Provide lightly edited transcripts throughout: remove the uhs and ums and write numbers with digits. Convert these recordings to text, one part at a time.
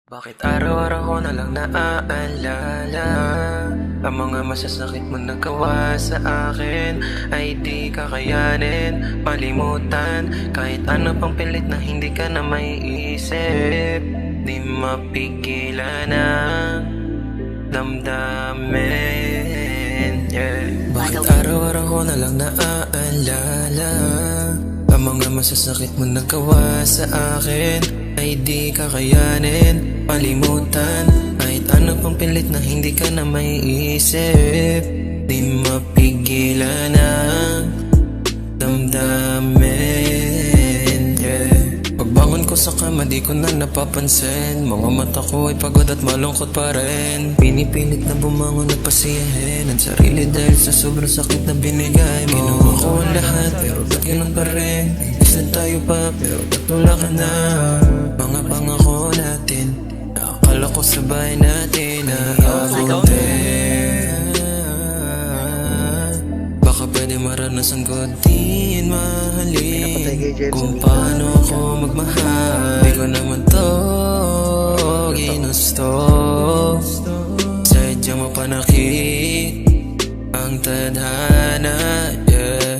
Bakit araw-araw ko na lang naaalala ang mga masasakit mo nagawa sa akin? Ay di kakayanin malimutan kahit ano pang pilit na hindi ka na may isip. Di mapigilan ang damdamin, yeah. Bakit araw-araw ko na lang naaalala ang mga masasakit mo nagawa sa akin? Ay di kakayanin malimutan kahit ano pang pilit na hindi ka na may isip. Di mapigilan ang damdamin, yeah. Pagbangon ko sa kama di ko na napapansin, mga mata ko ay pagod at malungkot pa rin. Pinipilit na bumangon at pasiyahin ang sarili dahil sa sobrang sakit na binigay mo. Ginawa ko ang lahat pero ba't ganun pa rin? Isan tayo pa pero ba't wala ka na? Mga pangako natin akala ko sabay natin na abutin. Baka pwede maranasan ko din mahalin kung paano ako magmahal. Di ko naman to ginusto, sadyang mapanakit ang tadhana, yeah.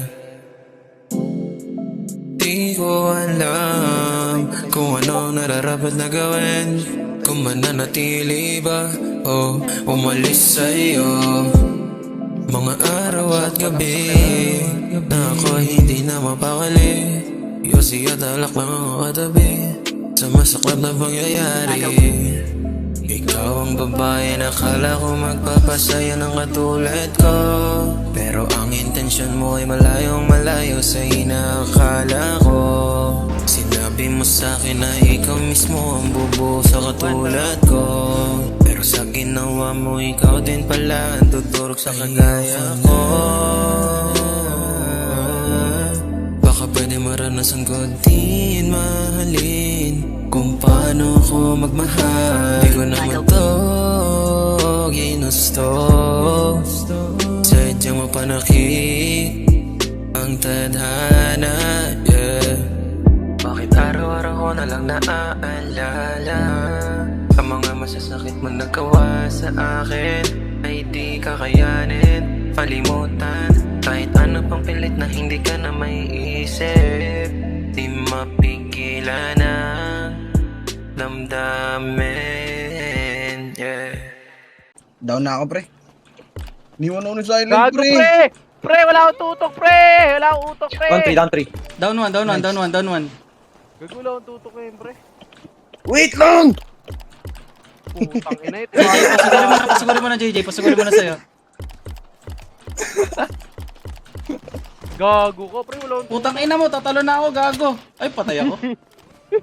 Di ko alam kung ano nararapat na gawin, kung mananatili ba o umalis sa'yo. Mga araw at gabi na ako hindi na mapakali, yosi at alak lang ang katabi sa masaklap na pangyayari. Ikaw ang babae na akala ko magpapasaya ng katulad ko, pero ang intensyon mo ay malayong malayo sa inaakala ko. Sinabi mo sa'kin na ikaw mismo ang bubuo sa katulad ko, pero sa ginawa mo ikaw din pala ang tuturok sa kagaya ko. Baka pwede maranasan ko din mahalin kung paano ako magmahal. Di ko naman to ginusto, sadyang mapanakit ang tadhana, yeah. Bakit araw-araw ko na lang naaalala ang mga masasakit mo nagawa sa akin? Ay di kakayanin malimutan kahit ano pang pilit na hindi ka na may isip. Di mapigilan ang damdamin, yeah. Down na ako, pre. Niwan ako ni Silent, Gago, pre. pre! Pre, wala akong tutok, pre! Wala akong utok, pre! Down 3. Down one. Nice. Gago, wala akong tutok ngayon, pre. Wait lang! Putang ina ito. Pasigurin mo na, JJ. Pasigurin mo na sa'yo. Gago ko, pre. Wala akong tutok. Putang ina mo, tatalo na ako, gago. Ay, patay ako.